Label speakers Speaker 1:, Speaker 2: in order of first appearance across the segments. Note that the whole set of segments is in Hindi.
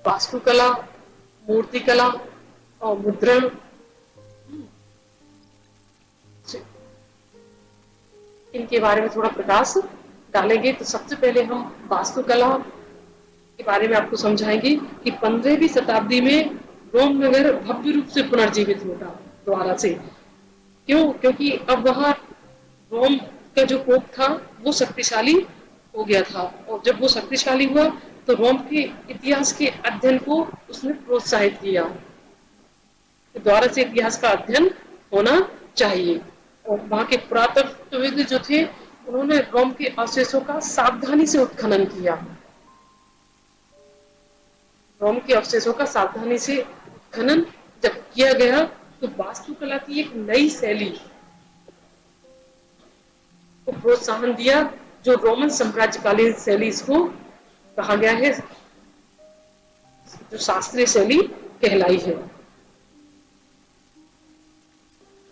Speaker 1: वास्तुकला, मूर्तिकला और मुद्रण, इनके बारे में थोड़ा प्रकाश डालेंगे। तो सबसे पहले हम वास्तुकला के बारे में आपको समझाएंगे कि 15वीं शताब्दी में रोम नगर भव्य रूप से पुनर्जीवित होता दोबारा से। क्यों? क्योंकि अब वहाँ रोम का जो पोप था वो शक्तिशाली हो गया था, और जब वो शक्तिशाली हुआ तो रोम के इतिहास के अध्ययन को उसने प्रोत्साहित किया। दोबारा से इतिहास का अध्ययन होना चाहिए। और वहाँ के पुरातत्वविद जो थे उन्होंने रोम के अवशेषों का सावधानी से उत्खनन किया। रोम के अवशेषों का सावधानी से उत्खनन जब किया गया तो वास्तुकला की एक नई शैली को प्रोत्साहन दिया, जो रोमन साम्राज्यकालीन शैली इसको कहा गया है, जो शास्त्रीय शैली कहलाई है।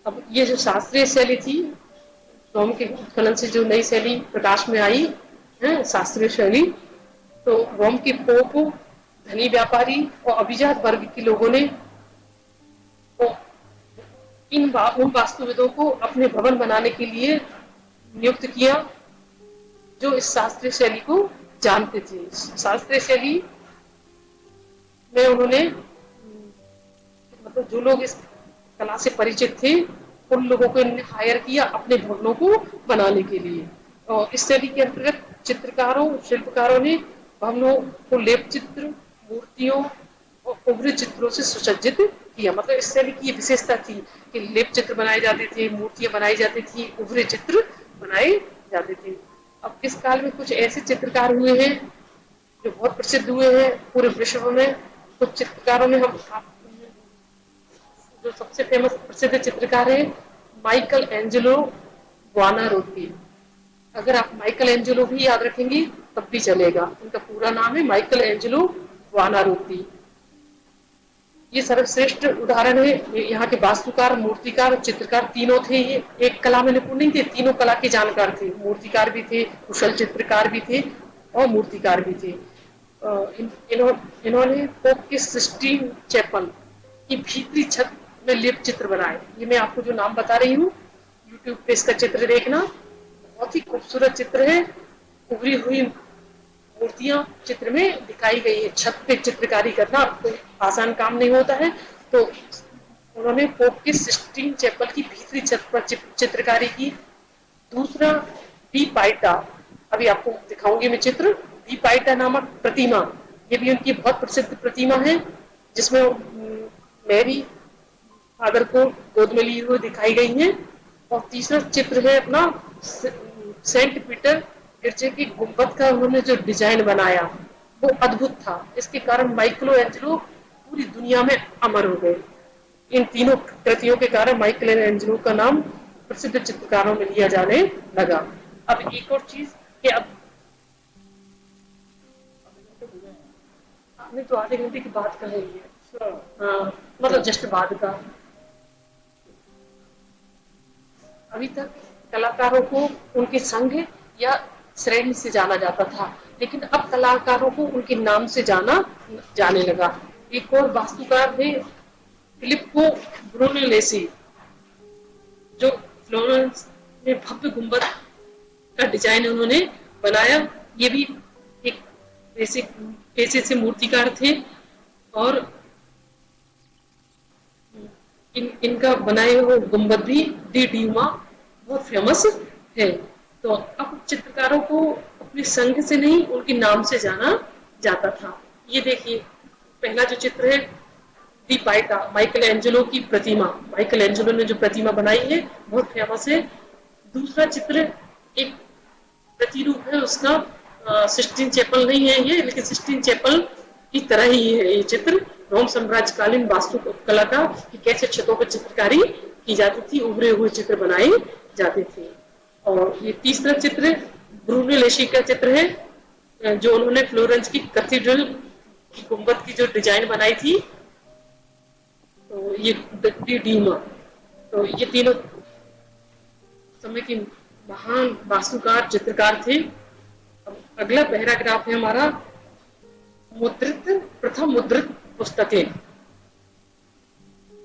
Speaker 1: अब ये जो शास्त्रीय शैली थी, रोम के उत्खनन से जो नई शैली प्रकाश में आई है, शास्त्रीय शैली, तो रोम के पोप, धनी व्यापारी और अभिजात वर्ग के लोगों ने उन वास्तुविदों को अपने भवन बनाने के लिए नियुक्त किया जो इस शास्त्रीय शैली को जानते थे। शास्त्रीय शैली में उन्होंने मतलब जो लोग इस कला से परिचित थे उन लोगों को इन्होंने हायर किया अपने भवनों को बनाने के लिए। और इस शैली के अंतर्गत चित्रकारों, शिल्पकारों ने भवनों को लेप चित्र, मूर्तियों और उभरे चित्रों से सुसज्जित किया। मतलब इस शैली की विशेषता थी कि लेप चित्र बनाए जाते थे, मूर्तियां बनाई जाती थी, उभरे चित्र बनाए जाते थे। अब इस काल में कुछ ऐसे चित्रकार हुए हैं जो बहुत प्रसिद्ध हुए हैं पूरे विश्व में। कुछ चित्रकारों में हम जो सबसे फेमस प्रसिद्ध चित्रकार है माइकल एंजेलो बुओनारोती। अगर आप माइकल एंजेलो भी याद रखेंगे तब भी चलेगा। उनका पूरा नाम है माइकल एंजेलो बुओनारोती। ये सर्वश्रेष्ठ उदाहरण है। यहाँ के वास्तुकार, मूर्तिकार, चित्रकार तीनों थे। ये एक कला में निपुण नहीं थे, तीनों कला के जानकार थे। मूर्तिकार भी थे, कुशल चित्रकार भी थे और मूर्तिकार भी थे। इन्होंने पोप के सिस्टीन चैपल की भीतरी छत में लेप चित्र बनाए। ये मैं आपको जो नाम बता रही हूँ यूट्यूब पे इसका चित्र देखना, बहुत ही खूबसूरत चित्र है। उभरी हुई मूर्तियां चित्र में दिखाई गई है। छत पे चित्रकारी करना कोई आसान काम नहीं होता है, तो उन्होंने पोप के सिस्टीन चैपल की भीतरी छत पर चित्रकारी की। दूसरा डी पाइटा, अभी आपको दिखाऊंगी मैं चित्र। डी पाइटा नामक प्रतिमा, ये भी उनकी बहुत प्रसिद्ध प्रतिमा है जिसमें मैरी फादर को गोद में लिए हुए दिखाई गई है। और तीसरा चित्र है अपना सेंट पीटर गिरजे की गुंबद का उन्होंने जो डिजाइन बनाया वो अद्भुत था। इसके कारण माइकलो एंजेलो पूरी दुनिया में अमर हो गए। इन तीनों कृतियों के कारण माइकल एंजेलो का नाम प्रसिद्ध चित्रकारों में लिया जाने लगा। अब एक और चीज कि अब आपने तो आधे घंटे की बात कर रही है, हाँ, मतलब जस्ट बाद का। अभी तक कलाकारों को उनके संघ या श्रेणी से जाना जाता था, लेकिन अब कलाकारों को उनके नाम से जाने लगा। एक और वास्तुकार थे फिलिप्पो ब्रूनोलेसी, जो फ्लोरेंस में भव्य गुंबद का डिजाइन उन्होंने बनाया। ये भी एक पेशे से मूर्तिकार थे और इनका बनाए हुए गुंबद भी डी डीमा बहुत फेमस है। तो अब चित्रकारों को अपने संघ से नहीं उनके नाम से जाना जाता था। ये देखिए पहला जो चित्र है डी पाइटा, माइकल एंजेलो की प्रतिमा। माइकल एंजेलो ने जो प्रतिमा बनाई है बहुत फेमस है। दूसरा चित्र एक प्रतिरूप है उसका, सिस्टीन चैपल नहीं है ये, लेकिन सिस्टीन चैपल की तरह ही है ये चित्र। रोम साम्राज्यकालीन वास्तु कला का कि कैसे छतों पर चित्रकारी की जाती थी, उभरे हुए चित्र बनाए जाते थे। और ये तीसरा चित्र ब्रूनोलेसी का चित्र है जो उन्होंने फ्लोरेंस की कैथेड्रल की गुंबद की जो डिजाइन बनाई थी, तो ये डीमा। तो ये तीनों समय के महान वास्तुकार चित्रकार थे। अगला पैराग्राफ है हमारा मुद्रित प्रथम मुद्रित पुस्तकें।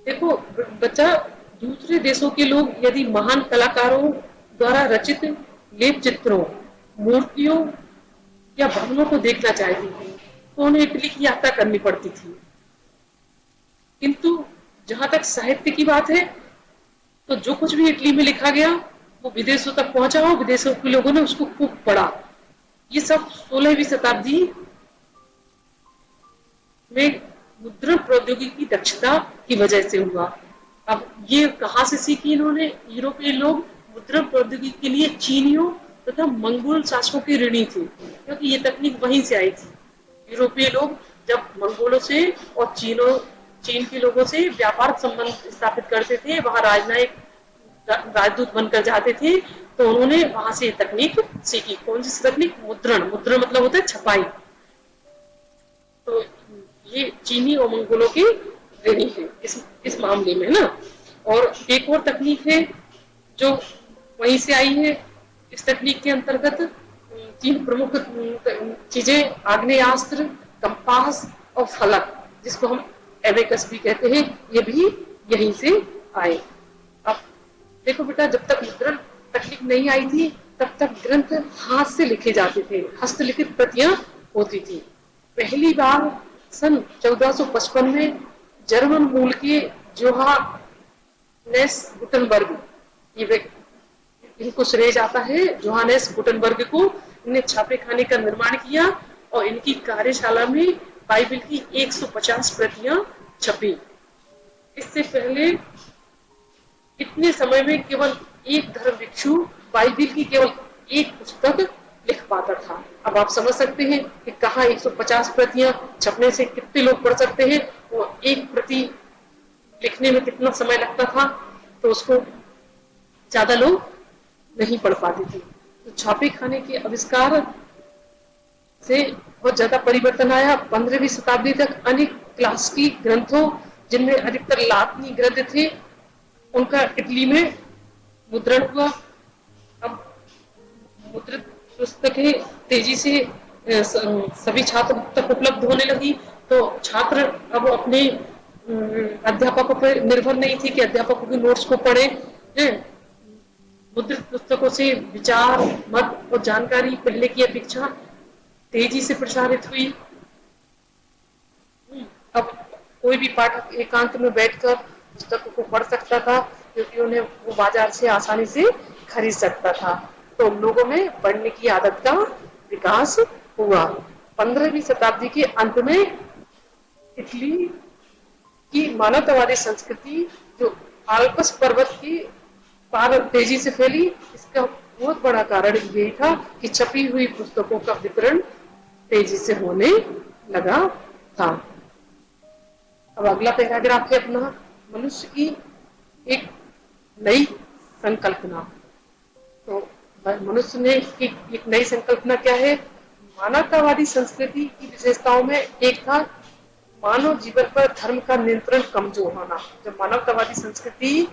Speaker 1: देखो बच्चा, दूसरे देशों के लोग यदि महान कलाकारों द्वारा रचित लेप चित्रों, मूर्तियों या भवनों को देखना चाहती थी तो उन्हें इटली की यात्रा करनी पड़ती थी। किंतु जहां तक साहित्य की बात है तो जो कुछ भी इटली में लिखा गया वो विदेशों तक पहुंचा और विदेशों के लोगों ने उसको खूब पढ़ा। ये सब 16वीं शताब्दी में मुद्रण प्रौद्योगिकी की दक्षता की वजह से हुआ। अब ये कहां से सीखी इन्होंने? यूरोपीय लोग मुद्रण प्रौद्योगिकी के लिए चीनियों तथा मंगोल शासकों की ऋणी थे, क्योंकि ये तकनीक वहीं से आई थी। यूरोपीय लोग जब मंगोलों से और चीन के लोगों से व्यापार संबंध स्थापित करते थे, वहां राजनयिक राजदूत बनकर जाते थे, तो उन्होंने वहां से तकनीक सीखी। कौन सी तकनीक? मुद्रण। मुद्रण मतलब होता है छपाई। तो ये चीनी और मंगोलों की ऋणी है इस मामले में ना। और एक और तकनीक है जो वहीं से आई है। इस तकनीक के अंतर्गत 3 प्रमुख चीजें, आग्नेयास्त्र, कंपास और फलक, जिसको हम एबेकस भी कहते हैं, ये भी यहीं से आए। अब देखो बेटा, जब तक मुद्रण तकनीक नहीं आई थी तब तक ग्रंथ हाथ से लिखे जाते थे, हस्तलिखित प्रतियां होती थी। पहली बार सन 1455 में जर्मन मूल के जोहानेस गुटेनबर्ग, ये इनको श्रेय जाता है जोहानेस गुटेनबर्ग को, इन्हें छापे खाने का निर्माण किया और इनकी कार्यशाला में बाइबल की 150 प्रतियां छपी। इससे पहले इतने समय में केवल एक धर्म भिक्षु बाइबल की केवल एक पुस्तक लिख पाता था। अब आप समझ सकते हैं कि कहाँ 150 प्रतियां छपने से कितने लोग पढ़ सकते हैं, वो एक प्रति लिखने में कितना समय लगता था, तो उसको ज्यादा लोग नहीं पढ़ पाते थे। तो छापे खाने के आविष्कार से बहुत ज्यादा परिवर्तन आया। 15वीं शताब्दी तक अनेक क्लासिकी ग्रंथों, जिनमें अधिकतर लातिनी ग्रंथ थे, उनका इटली में मुद्रण हुआ। अब मुद्रित पुस्तकें तेजी से सभी छात्रों तक उपलब्ध होने लगी, तो छात्र अब अपने अध्यापकों पर निर्भर नहीं थे कि अध्यापकों के नोट्स को पढ़े। मुद्रित पुस्तकों से विचार, मत और जानकारी पहले की अपेक्षा तेजी से प्रसारित हुई। अब कोई भी पाठक एकांत में बैठकर पुस्तकों को पढ़ सकता था, क्योंकि उन्हें वो बाजार से आसानी से खरीद सकता था। तो लोगों में पढ़ने की आदत का विकास हुआ। 15वीं शताब्दी के अंत में इटली की मानवतावादी संस्कृति जो आल्पस पर्वत की पार तेजी से फैली, इसका बहुत बड़ा कारण यही था कि छपी हुई पुस्तकों का वितरण तेजी से होने लगा था। अब अगला पैराग्राफ है अपना, मनुष्य की एक नई संकल्पना। तो मनुष्य ने एक नई संकल्पना क्या है? मानवतावादी संस्कृति की विशेषताओं में एक था मानव जीवन पर धर्म का नियंत्रण कमजोर होना। जब मानवतावादी संस्कृति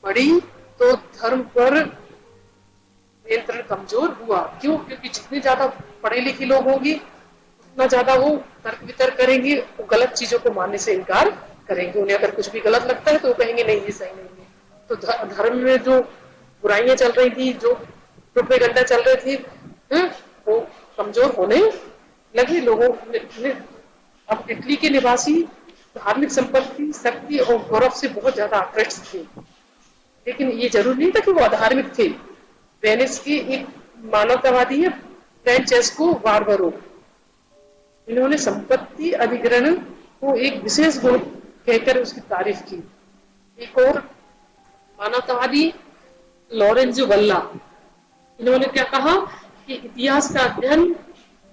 Speaker 1: बढ़ी तो धर्म पर नियंत्रण कमजोर हुआ। क्यों? क्योंकि जितने ज्यादा पढ़े लिखे लोग होंगे उतना ज्यादा वो तर्क वितर्क करेंगे, वो गलत चीजों को मानने से इनकार करेंगे। उन्हें अगर कुछ भी गलत लगता है तो वो कहेंगे नहीं ये सही नहीं है। तो धर्म में जो बुराइयां चल रही थी, जो प्रोपेगेंडा चल रहे थे, वो कमजोर होने लगे लोगों ने। अब इटली के निवासी धार्मिक संपत्ति, शक्ति और गौरव से बहुत ज्यादा आकृष्ट थे, लेकिन ये जरूरी नहीं था कि वो अधार्मिक थे। वेनिस के एक मानवतावादी है फ्रांचेस्को बार्बरो, इन्होंने संपत्ति अधिग्रहण को एक विशेष गुण कहकर उसकी तारीफ की। एक और मानवतावादी लॉरेंजो वल्ला, इन्होंने क्या कहा कि इतिहास का अध्ययन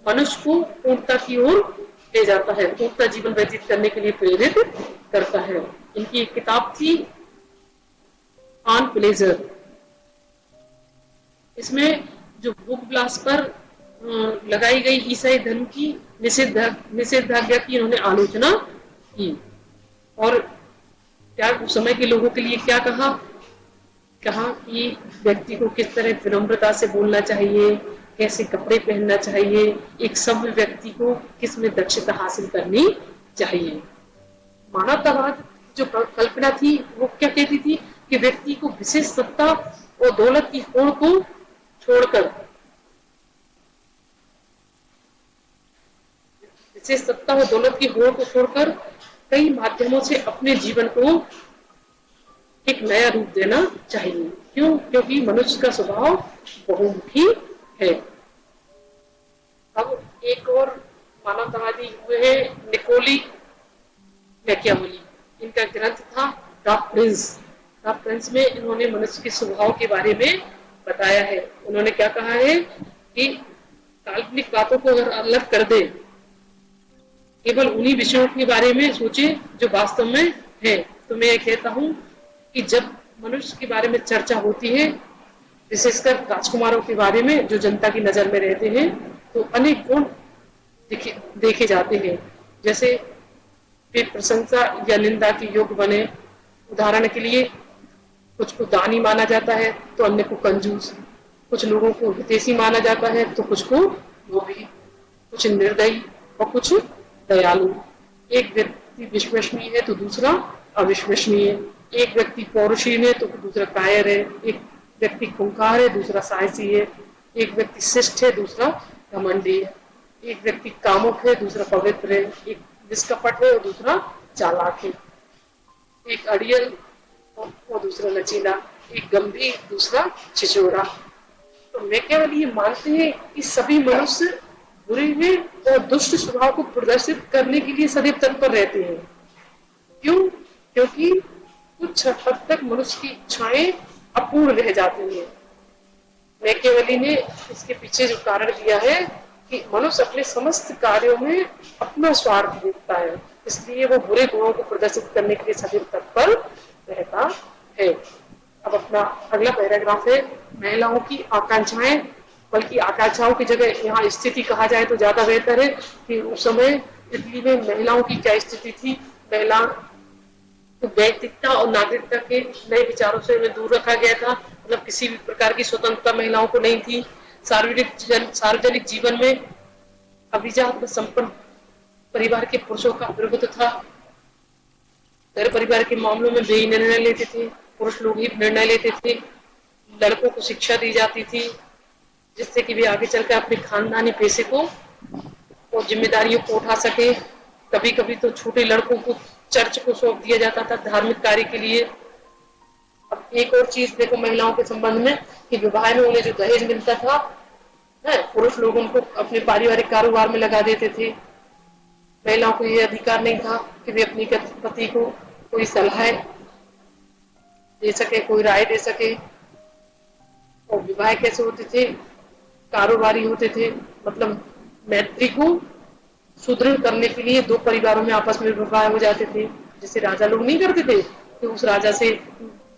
Speaker 1: मनुष्य को पूर्णता की ओर ले जाता है, पूर्णता जीवन व्यतीत करने के लिए प्रेरित करता है। इनकी एक किताब थी ऑन प्लेजर। इसमें जो बुक ब्लास्ट पर लगाई गई ईसाई धर्म की निषेधाज्ञा की इन्होंने आलोचना की। और क्या उस समय के लोगों के लिए क्या कहा कि व्यक्ति को किस तरह विनम्रता से बोलना चाहिए, कैसे कपड़े पहनना चाहिए, एक सभ्य व्यक्ति को किस में दक्षता हासिल करनी चाहिए। मानवतावाद जो कल्पना थी वो क्या कहती थी कि व्यक्ति को विशेष सत्ता और दौलत की होड़ को छोड़कर विशेष सत्ता और दौलत की होड़ को छोड़कर कई माध्यमों से अपने जीवन को एक नया रूप देना चाहिए। क्यों? क्योंकि मनुष्य का स्वभाव बहुमुखी है। अब एक और मानवतावादी हुए हैं निकोली मैकियावेली। इनका ग्रंथ था द प्रिंस। द प्रिंस में इन्होंने मनुष्य के स्वभाव के बारे में बताया है। उन्होंने क्या कहा है कि काल्पनिक बातों को अगर अलग कर दे, केवल उन्हीं विषयों के बारे में सोचे जो वास्तव में है, तो मैं ये कहता हूं कि जब मनुष्य के बारे में चर्चा होती है, विशेषकर राजकुमारों के बारे में जो जनता की नजर में रहते हैं, तो अनेक गुण देखे जाते हैं। जैसे वे प्रशंसा या निंदा के योग्य बने। उदाहरण के लिए कुछ को दानी माना जाता है तो अन्य को कंजूस, कुछ लोगों को हितैषी माना जाता है तो कुछ को लोभी, कुछ निर्दयी और कुछ दयालु। एक व्यक्ति विश्वसनीय है तो दूसरा अविश्वसनीय। एक व्यक्ति पौरुषीन है तो दूसरा कायर है। एक व्यक्ति खूंखार है, दूसरा साहसी है। एक व्यक्ति शिष्ट है, दूसरा घमंडी है। एक व्यक्ति कामुक है, दूसरा पवित्र है। एक निष्कपट है और दूसरा चालाक है। एक अड़ियल और दूसरा लचीला। एक गंभीर, दूसरा छिछोरा। तो मैकियावेली ये मानते हैं कि सभी मनुष्य बुरे हैं और दुष्ट स्वभाव को प्रदर्शित करने के लिए सदैव तत्पर रहते हैं। क्यों? क्योंकि कुछ हद तक मनुष्य की इच्छाएं अपूर्ण रह जाती हैं। मैकियावेली ने इसके पीछे जो कारण दिया है कि मनुष्य अपने समस्त कार्यों में अपना स्वार्थ देखता है, इसलिए वो बुरे गुणों को प्रदर्शित करने के लिए सदैव तत्पर रहता है। अब अपना अगला पैराग्राफ है महिलाओं की आकांक्षाएं, बल्कि आकांक्षाओं की जगह यहाँ स्थिति कहा जाए तो ज्यादा बेहतर है कि उस समय इटली में महिलाओं की क्या स्थिति थी। महिला तो वैयक्तिकता और नागरिकता के नए विचारों से उन्हें दूर रखा गया था। मतलब किसी भी प्रकार की स्वतंत्रता महिलाओं को नहीं थी। सार्वजनिक जीवन में अभिजात संपन्न परिवार के पुरुषों का प्रभुत्व था। घर परिवार के मामलों में वे ही निर्णय लेते थे, पुरुष लोग ही निर्णय लेते थे। लड़कों को शिक्षा दी जाती थी जिससे कि वे आगे चलकर अपने खानदानी पैसे को और जिम्मेदारियों को उठा सके। कभी कभी तो छोटे लड़कों को चर्च को सौंप दिया जाता था धार्मिक कार्य के लिए। अब एक और चीज देखो महिलाओं के संबंध में कि विवाह में उन्हें जो दहेज मिलता था, पुरुष लोग उनको अपने पारिवारिक कारोबार में लगा देते थे। महिलाओं को यह अधिकार नहीं था कि वे अपने पति को कोई सलाह दे सके, कोई राय दे सके। और विवाह कैसे होते थे? कारोबारी होते थे। मतलब मैत्री को सुदृढ़ करने के लिए दो परिवारों में आपस में विवाह हो जाते थे। जैसे राजा लोग नहीं करते थे कि उस राजा से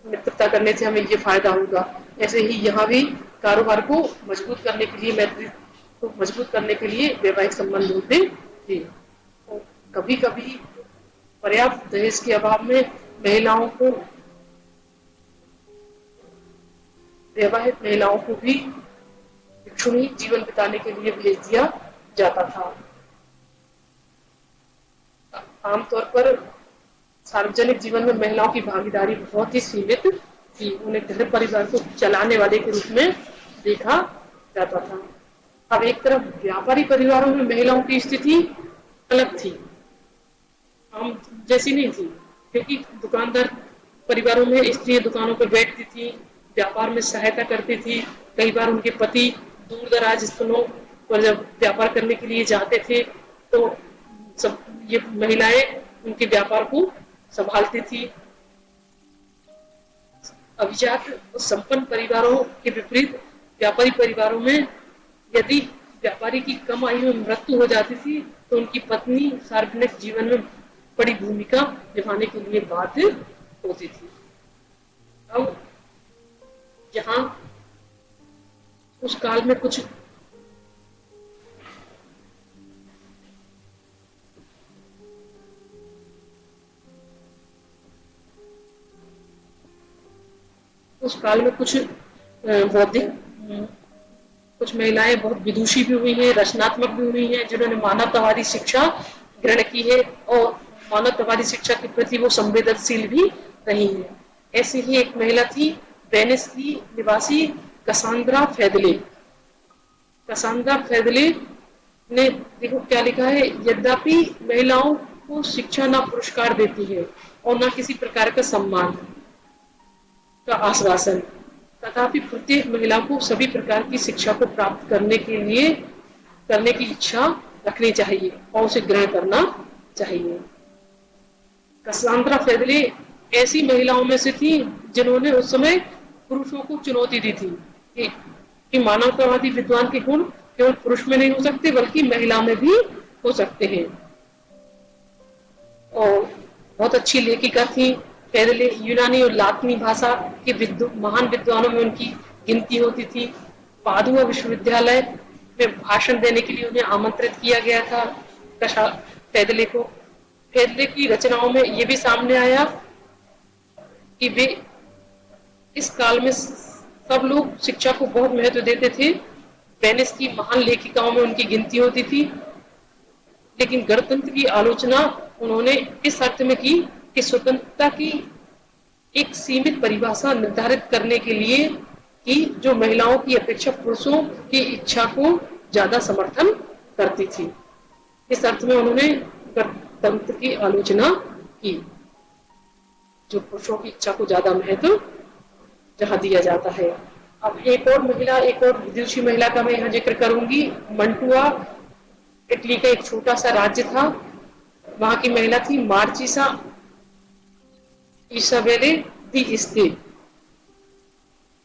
Speaker 1: मित्रता करने से हमें ये फायदा होगा, ऐसे ही यहाँ भी कारोबार को मजबूत करने के लिए, मैत्री को मजबूत करने के लिए वैवाहिक संबंध होते थे। कभी कभी पर्याप्त दहेज के अभाव में महिलाओं को, वैवाहिक महिलाओं को भी भिक्षुणी जीवन बिताने के लिए भेज दिया जाता था। आमतौर पर सार्वजनिक जीवन में महिलाओं की भागीदारी बहुत ही सीमित थी। उन्हें घर परिवार को चलाने वाले के रूप में देखा जाता था। अब एक तरफ व्यापारी परिवारों में महिलाओं की स्थिति अलग थी, हम जैसी नहीं थी, क्योंकि दुकानदार परिवारों में स्त्रियां दुकानों पर बैठती थी, व्यापार में सहायता करती थी। कई बार उनके पति दूर दराज स्थलों पर जब व्यापार करने के लिए जाते थे तो सब ये महिलाएं उनके व्यापार को संभालती थी। अभिजात और संपन्न परिवारों के विपरीत व्यापारी परिवारों में यदि व्यापारी की कम आयु में मृत्यु हो जाती थी तो उनकी पत्नी सार्वजनिक जीवन में बड़ी भूमिका निभाने के लिए बाध्य होती थी। अब यहाँ उस काल में कुछ बौद्धिक कुछ महिलाएं बहुत विदुषी भी हुई हैं, रचनात्मक भी हुई हैं, जिन्होंने मानवतावादी शिक्षा ग्रहण की है और मानवतावादी शिक्षा के प्रति वो संवेदनशील भी रही है। ऐसी ही एक महिला थी वेनिस की निवासी कसांद्रा फेदले। कसांद्रा फेदले ने देखो क्या लिखा है, यद्यपि महिलाओं को शिक्षा न पुरस्कार देती है और न किसी प्रकार का सम्मान का आश्वासन, तथापि प्रत्येक महिला को सभी प्रकार की शिक्षा को प्राप्त करने की इच्छा रखनी चाहिए और उसे ग्रहण करना चाहिए। कसांद्रा फेदले ऐसी महिलाओं में से थी जिन्होंने उस समय पुरुषों को चुनौती दी थी कि मानवतावादी विद्वान के गुण केवल पुरुष में नहीं हो सकते बल्कि महिला में भी हो सकते हैं। और बहुत अच्छी लेखिका थी फेदले। यूनानी और लातिनी भाषा के महान विद्वानों में उनकी गिनती होती थी। पादुआ विश्वविद्यालय में भाषण देने के लिए उन्हें आमंत्रित किया गया था फेदले को। फेदले की रचनाओं में ये भी सामने आया कि वे इस काल में सब लोग शिक्षा को बहुत महत्व देते थे। वेनिस की महान लेखिकाओं में उनकी गिनती होती थी, लेकिन गणतंत्र की आलोचना उन्होंने इस अर्थ में की कि स्वतंत्रता की एक सीमित परिभाषा निर्धारित करने के लिए कि जो महिलाओं की अपेक्षा पुरुषों की इच्छा को ज्यादा समर्थन करती थी। इस अर्थ में उन्होंने गणतंत्र की आलोचना की, जो पुरुषों की इच्छा को ज्यादा महत्व जहां दिया जाता है। अब एक और विदेशी महिला का मैं यहाँ जिक्र करूंगी। मंटुआ इटली का एक छोटा सा राज्य था, वहां की महिला थी मार्चिसा इसाबेले दी इस्ते।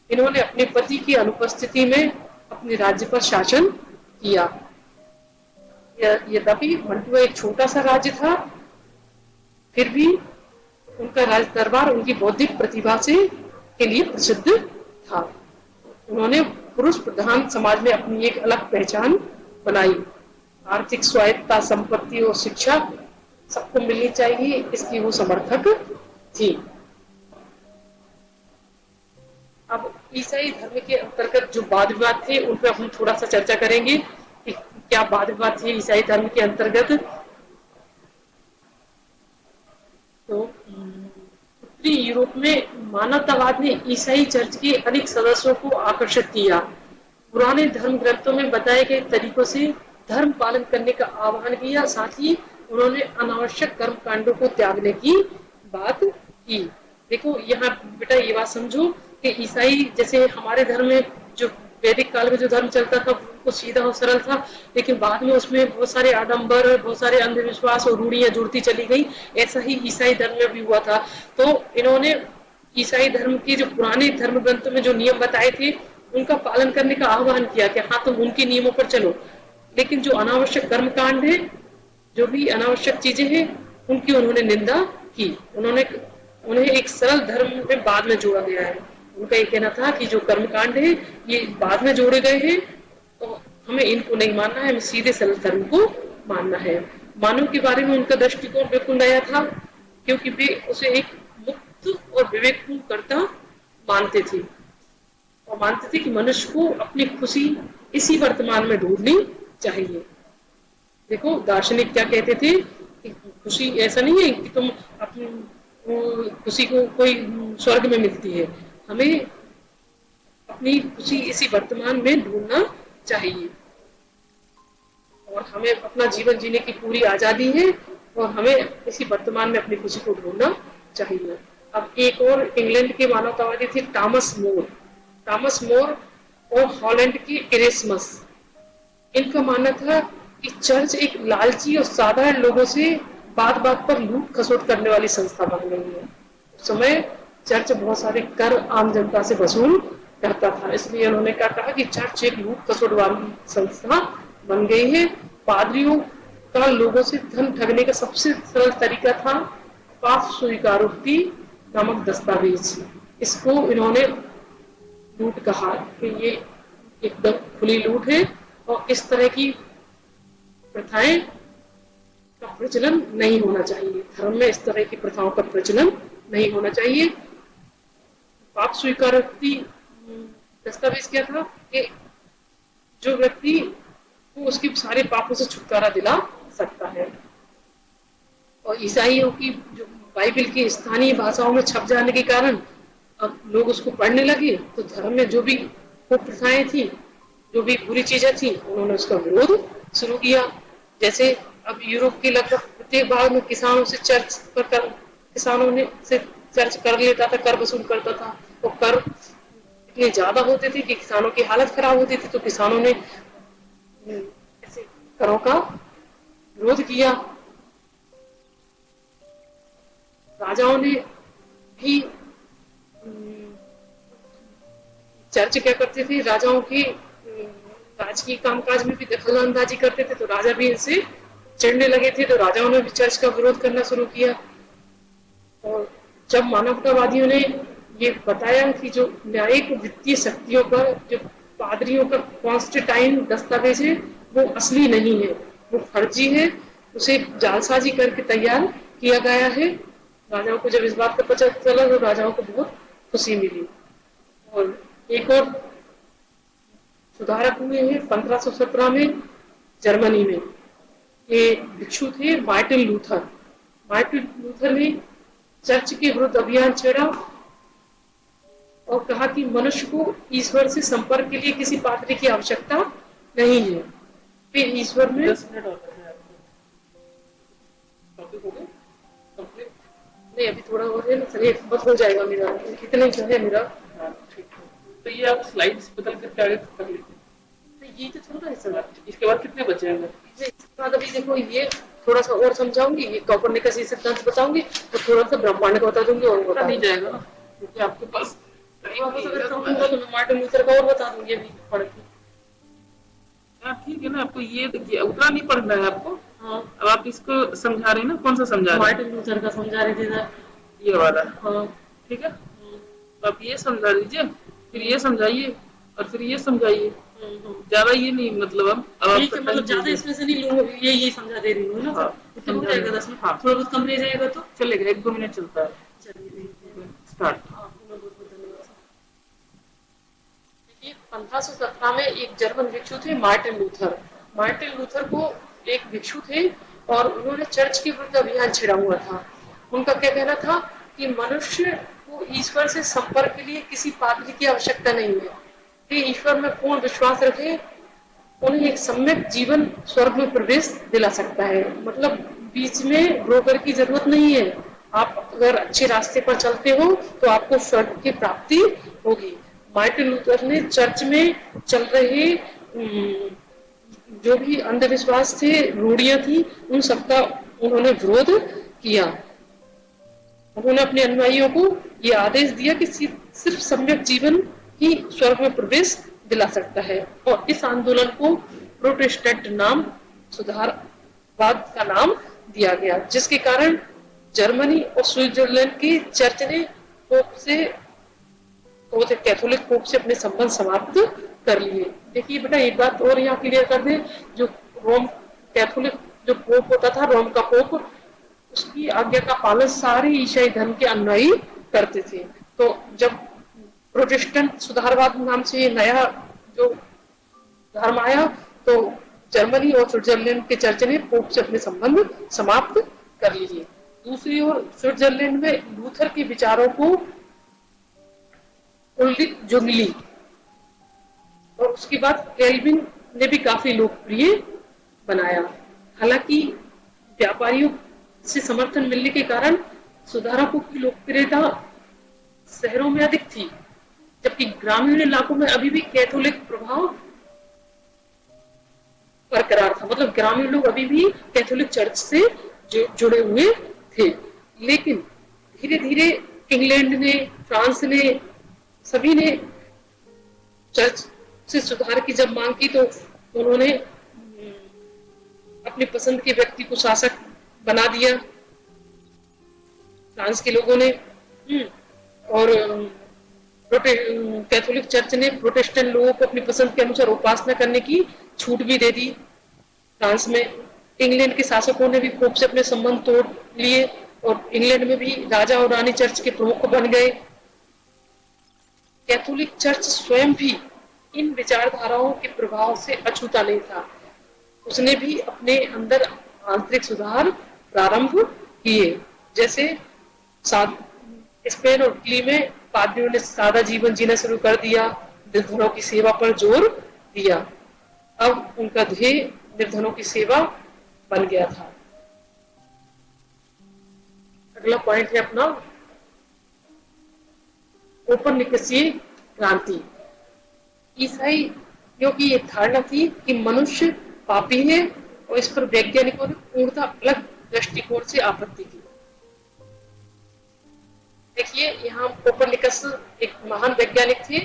Speaker 1: इन्होंने अपने पति की अनुपस्थिति में अपने राज्य पर शासन किया। यद्यपि मंटुआ एक छोटा सा राज्य था, फिर भी उनका राज दरबार उनकी बौद्धिक प्रतिभा के लिए प्रसिद्ध था। उन्होंने पुरुष प्रधान समाज में अपनी एक अलग पहचान बनाई। आर्थिक स्वायत्तता, संपत्ति और शिक्षा सबको मिलनी चाहिए, इसकी वो समर्थक थी। अब ईसाई धर्म के अंतर्गत जो वाद विवाद थे उन पर हम थोड़ा सा चर्चा करेंगे कि क्या वाद विवाद थे ईसाई धर्म के अंतर्गत। तो उत्तरी यूरोप में मानवतावाद ने ईसाई चर्च के अनेक सदस्यों को आकर्षित किया। पुराने धर्म ग्रंथों में बताए गए तरीकों से धर्म पालन करने का आह्वान किया, साथ ही उन्होंने अनावश्यक कर्म कांडों को त्यागने की बात की। देखो यहाँ बेटा ये बात समझो कि ईसाई जैसे हमारे धर्म में जो वैदिक काल में जो धर्म चलता था वो सीधा और सरल था, लेकिन बाद में उसमें बहुत सारे आडंबर, बहुत सारे अंधविश्वास और रूढ़ियां जुड़ती चली गई। ऐसा ही ईसाई धर्म में भी हुआ था। तो इन्होंने ईसाई धर्म के जो पुराने धर्म ग्रंथों में जो नियम बताए थे उनका पालन करने का आह्वान किया कि हाँ तुम उनके नियमों पर चलो, लेकिन जो अनावश्यक कर्म कांड है, जो भी अनावश्यक चीजें हैं, उनकी उन्होंने निंदा की। उन्हें एक सरल धर्म में बाद में जोड़ा गया है। उनका ये कहना था कि जो कर्मकांड है ये बाद में जोड़े गए हैं, तो हमें इनको नहीं मानना है, हमें सीधे सरल धर्म को मानना है। मानव के बारे में उनका दृष्टिकोण बिल्कुल नया था, क्योंकि वे उसे एक मुक्त और विवेकपूर्ण कर्ता मानते थे और मानते थे कि मनुष्य को अपनी खुशी इसी वर्तमान में ढूंढनी चाहिए। देखो दार्शनिक क्या कहते थे कि खुशी ऐसा नहीं है कि तुम अपनी खुशी को कोई स्वर्ग में मिलती है, हमें अपनी खुशी इसी वर्तमान में ढूंढना चाहिए और हमें अपना जीवन जीने की पूरी आजादी है और हमें इसी वर्तमान में अपनी खुशी को ढूंढना चाहिए। अब एक और इंग्लैंड के मानवतावादी थे टॉमस मोर और हॉलैंड के इरेस्मस। इनका मानना था कि चर्च एक लालची और साधारण लोगों से बात बात पर लूट खसोट करने वाली संस्था बन गई है। उस समय चर्च बहुत सारे कर आम जनता से वसूल करता था, इसलिए उन्होंने क्या कहा कि चर्च एक लूट खसोट वाली संस्था बन गई है। पादरियों का लोगों से धन ठगने का सबसे सरल तरीका था पाप स्वीकारोक्ति नामक दस्तावेज। इसको इन्होंने लूट कहा कि ये एकदम खुली लूट है और इस तरह की प्रथाएं का प्रचलन नहीं होना चाहिए। धर्म में इस तरह की प्रथाओं का प्रचलन नहीं होना चाहिए। पाप स्वीकारोक्ति दस्तावेज क्या था कि जो व्यक्ति को उसके सारे पापों से छुटकारा दिला सकता है। और ईसाइयों की जो बाइबल की स्थानीय भाषाओं में छप जाने के कारण अब लोग उसको पढ़ने लगे, तो धर्म में जो भी कुप्रथाएं थी, जो भी बुरी चीजें थी, उन्होंने उसका विरोध शुरू किया। जैसे अब यूरोप के लगभग प्रत्येक भाग में किसानों से चर्च पर कर किसानों ने से चर्च कर लेता था, कर वसूल करता था। तो कर इतने ज्यादा होते थे कि किसानों की हालत खराब होती थी, तो किसानों ने ऐसे करों का विरोध किया। राजाओं ने भी चर्च क्या करते थे, राजाओं की राजकीय कामकाज में भी दखल अंदाजी करते थे, तो राजा भी इनसे चिढ़ने लगे थे, तो राजाओं ने भी चर्च का विरोध करना शुरू किया। और जब मानवतावादियों ने ये बताया कि जो न्यायिक वित्तीय शक्तियों पर जो पादरियों का कॉन्स्टेंटाइन दस्तावेज है वो असली नहीं है, वो फर्जी है, उसे जालसाजी करके तैयार किया गया है। राजाओं को जब इस बात का पता चला तो राजाओं को बहुत खुशी मिली। और एक और सुधारक हुए हैं 1517 में जर्मनी में। ये भिक्षु थे मार्टिन लूथर। मार्टिन लूथर ने चर्च के विरुद्ध अभियान छेड़ा और कहा कि मनुष्य को ईश्वर से संपर्क के लिए किसी पात्र की आवश्यकता नहीं है। वे ईश्वर में नहीं, अभी थोड़ा और है ना, चलिए बस हो जाएगा मेरा, इतने जो है मेरा।
Speaker 2: तो ये आप स्लाइड्स बदल कर आगे कर लीजिए।
Speaker 1: ये तो चल रहा है सर।
Speaker 2: इसके बाद कितने बचे हैं?
Speaker 1: इसके बाद अभी देखो ये थोड़ा सा और समझाऊंगी, ये कॉपरनिकस सिद्धांत बताऊंगी, तो थोड़ा सा ब्रह्मांड का बता दूंगी और बता
Speaker 2: नहीं जाएगा ना, क्योंकि आपके पास
Speaker 1: तो मैं मार्टिन लूथर का और बता दूंगी अभी पढ़ के।
Speaker 2: ठीक है ना, आपको ये उतना नहीं पढ़ना है आपको।
Speaker 1: हाँ,
Speaker 2: अब आप इसको समझा रहे हैं ना, कौन सा समझा रहे हैं?
Speaker 1: मार्टिन लूथर का समझा रहे थे सर।
Speaker 2: ये वाला।
Speaker 1: हाँ
Speaker 2: ठीक है, तो आप ये समझा दीजिए, फिर ये समझाइए और फिर ये समझाइए। ज्यादा ये नहीं, मतलब अब
Speaker 1: ठीक है, मतलब ज्यादा इसमें से नहीं लूंगा, ये समझा दे रही हूँ ना सर। इतना हो जाएगा 10 मिनट।
Speaker 2: हाँ,
Speaker 1: थोड़ा बहुत कम रह जाएगा तो
Speaker 2: चलेगा, 1-2 मिनट चलता है।
Speaker 1: चलिए
Speaker 2: स्टार्ट।
Speaker 1: बहुत बहुत धन्यवाद। देखिए 1517 में एक जर्मन भिक्षु थे मार्टिन लूथर। मार्टिन लूथर को एक भिक्षु थे और उन्होंने चर्च के विरुद्ध अभियान छेड़ा हुआ था। उनका क्या कहना था कि मनुष्य को ईश्वर से संपर्क के लिए किसी पात्र की आवश्यकता नहीं है। वे ईश्वर में पूर्ण विश्वास रखें, उन्हें एक सम्यक जीवन स्वर्ग में प्रवेश दिला सकता है। मतलब बीच में ब्रोकर की जरूरत नहीं है। आप अगर अच्छे रास्ते पर चलते हो तो आपको स्वर्ग की प्राप्ति होगी। मार्टिन लूथर ने चर्च में चल रहे जो भी अंधविश्वास थे, रूढ़ियां थी, उन सबका उन्होंने विरोध किया। उन्होंने अपने अनुयायियों को यह आदेश दिया कि सिर्फ सम्यक जीवन ही स्वर्ग में प्रवेश दिला सकता है। और इस आंदोलन को प्रोटेस्टेंट नाम, सुधारवाद का नाम दिया गया, जिसके कारण जर्मनी और स्विट्जरलैंड की चर्च ने पोप से कैथोलिक पोप से अपने संबंध समाप्त कर लिए। देखिए बेटा एक बात और यहाँ क्लियर कर दें, जो रोम कैथोलिक जो पोप होता था, रोम का पोप, उसकी आज्ञा का पालन सारे ईसाई धर्म के अनुयायी करते थे। तो जब प्रोटेस्टेंट सुधारवाद नाम से नया जो धर्म आया तो जर्मनी और स्विट्जरलैंड के चर्च ने पोप से अपने संबंध समाप्त कर लिए। दूसरी ओर स्विट्जरलैंड में लूथर के विचारों को उल्रिच जुंगली और उसके बाद कैल्विन ने भी काफी लोकप्रिय बनाया। हालांकि व्यापारियों से समर्थन मिलने के कारण सुधारकों की लोकप्रियता शहरों में अधिक थी, जबकि ग्रामीण इलाकों में अभी भी कैथोलिक प्रभाव बरकरार था। मतलब ग्रामीण लोग अभी भी कैथोलिक चर्च से जुड़े हुए थे। लेकिन धीरे धीरे इंग्लैंड ने, फ्रांस ने, सभी ने चर्च से सुधार की जब मांग की तो उन्होंने अपनी पसंद के व्यक्ति को शासक बना दिया फ्रांस के लोगों ने। और कैथोलिक चर्च ने प्रोटेस्टेंट लोगों को अपनी पसंद के अनुसार उपासना करने की छूट भी दे दी फ्रांस में। इंग्लैंड के शासकों ने भी पोप से अपने संबंध तोड़ लिए और इंग्लैंड में भी राजा और रानी चर्च के प्रमुख बन गए। कैथोलिक चर्च स्वयं भी इन विचारधाराओं के प्रभाव से अछूता नहीं था। उसने भी अपने अंदर आंतरिक सुधार प्रारंभ किए। जैसे स्पेन और इटली में पादरियों ने सादा जीवन जीना शुरू कर दिया, निर्धनों की सेवा पर जोर दिया। अब उनका ध्येय निर्धनों की सेवा बन गया था। अगला पॉइंट है अपना कोपरनिकसीय क्रांति। ईसाइयों की ये धारणा थी कि मनुष्य पापी है और इस पर वैज्ञानिकों ने पूर्णतः अलग दृष्टिकोण से आपत्ति की। देखिए, यहाँ कोपरनिकस एक महान वैज्ञानिक थे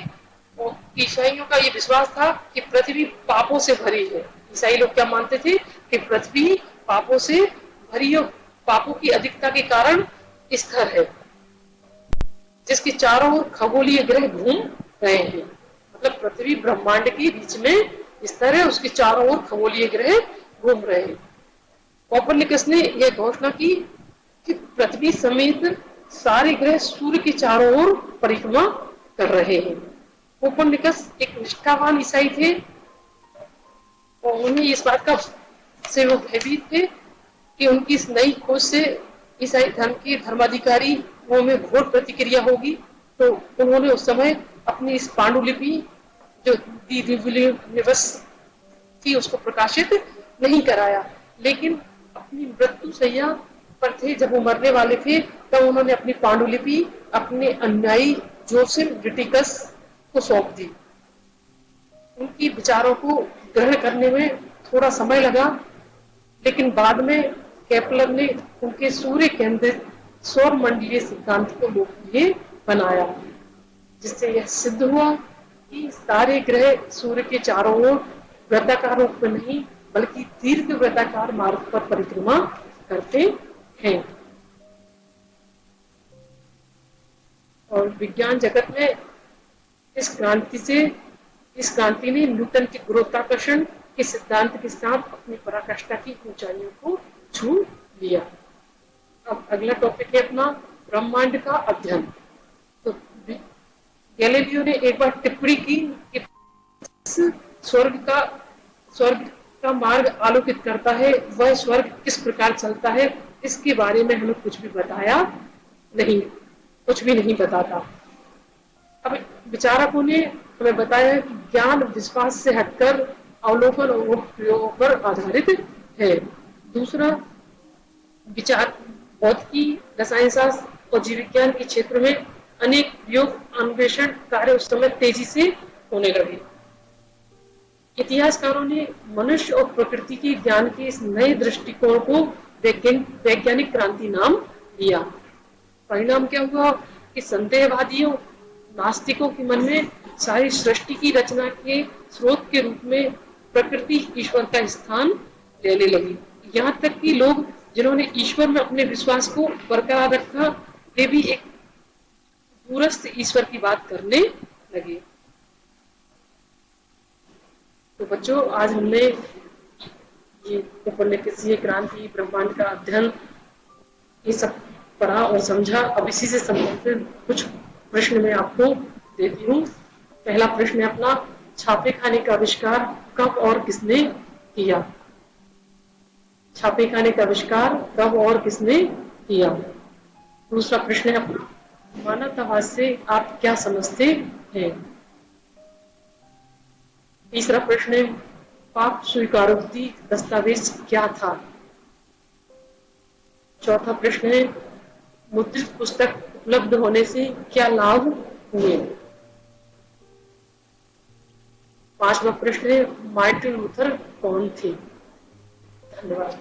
Speaker 1: और ईसाइयों का ये विश्वास था कि पृथ्वी पापों से भरी है। ईसाई लोग क्या मानते थे कि पृथ्वी पापों से भरी और पापों की अधिकता के कारण स्थिर है, जिसके चारों ओर खगोलीय ग्रह घूम रहे हैं। मतलब पृथ्वी ब्रह्मांड के बीच में स्थिर है, उसके चारों ओर खगोलीय ग्रह घूम रहे हैं। कोपरनिकस ने यह घोषणा की कि पृथ्वी समेत सारे ग्रह सूर्य के चारों ओर परिक्रमा कर रहे हैं। कोपरनिकस एक निष्ठावान ईसाई थे और उन्हें इस बात का से वो भयभीत थे कि उनकी इस नई खोज से ईसाई धर्म के धर्माधिकारियों में घोर प्रतिक्रिया होगी। तो उन्होंने उस समय अपनी इस पांडुलिपि जो दी रिवोल्यूनिवर्स थी उसको प्रकाशित नहीं कराया, लेकिन अपनी मृत्यु शैया पर थे, जब वो मरने वाले थे, तब उन्होंने अपनी पांडुलिपि अपने अनुयायी जोसेफ ब्रिटिकस को सौंप दी। उनकी विचारों को ग्रहण करने में थोड़ा समय लगा, लेकिन बाद में केपलर ने उनके सूर्य केंद्रित सौर मंडलीय सिद्धांत को लोकप्रिय बनाया, जिससे यह सिद्ध हुआ कि सारे ग्रह सूर्य के चारों ओर वृत्ताकार रूप में नहीं बल्कि दीर्घ वृत्ताकार मार्ग पर परिक्रमा करते हैं। और विज्ञान जगत में इस क्रांति ने न्यूटन के गुरुत्वाकर्षण के सिद्धांत के साथ अपनी पराकाष्ठा की ऊंचाइयों को छू लिया। अब अगला टॉपिक है अपना ब्रह्मांड का अध्ययन। तो गैलीलियो ने एक बार टिप्पणी की कि स्वर्ग का मार्ग आलोकित करता है, वह स्वर्ग किस प्रकार चलता है, इसके बारे में हमें कुछ भी बताया नहीं, कुछ भी नहीं बताता। अब विचारकों ने हमें बताया कि ज्ञान विश्वास से हटकर अवलोकन और प्रयोगों पर आधारित है। दूसरा, विचार भौतिकी, रसायन शास्त्र और जीव विज्ञान के क्षेत्र में अनेक प्रयोग अन्वेषण कार्य उस समय तेजी से होने लगे। इतिहासकारों ने मनुष्य और प्रकृति के ज्ञान के इस नए दृष्टिकोण को वैज्ञानिक क्रांति नाम दिया। परिणाम क्या हुआ कि संदेहवादियों, नास्तिकों के मन में सारी सृष्टि की रचना के स्रोत के रूप में प्रकृति ईश्वर का स्थान लेने लगी। यहाँ तक कि लोग जिन्होंने ईश्वर में अपने विश्वास को बरकरार रखा, वे भी एक दूरस्थ ईश्वर की बात करने लगे। तो बच्चों, आज हमने ये कोपरनिकसीय क्रांति, ब्रह्मांड का अध्ययन, ये सब पढ़ा और समझा। अब इसी से संबंधित कुछ प्रश्न मैं आपको देती हूँ। पहला प्रश्न है अपना, छापे खाने का आविष्कार कब और किसने किया? छापे खाने का आविष्कार कब और किसने किया? दूसरा प्रश्न है अपना, मानवतावाद से आप क्या समझते हैं? तीसरा प्रश्न है, पाप स्वीकारोक्ति दस्तावेज क्या था? चौथा प्रश्न है, मुद्रित पुस्तक उपलब्ध होने से क्या लाभ हुए? पांचवा प्रश्न है, मार्टिन लूथर कौन थे? धन्यवाद।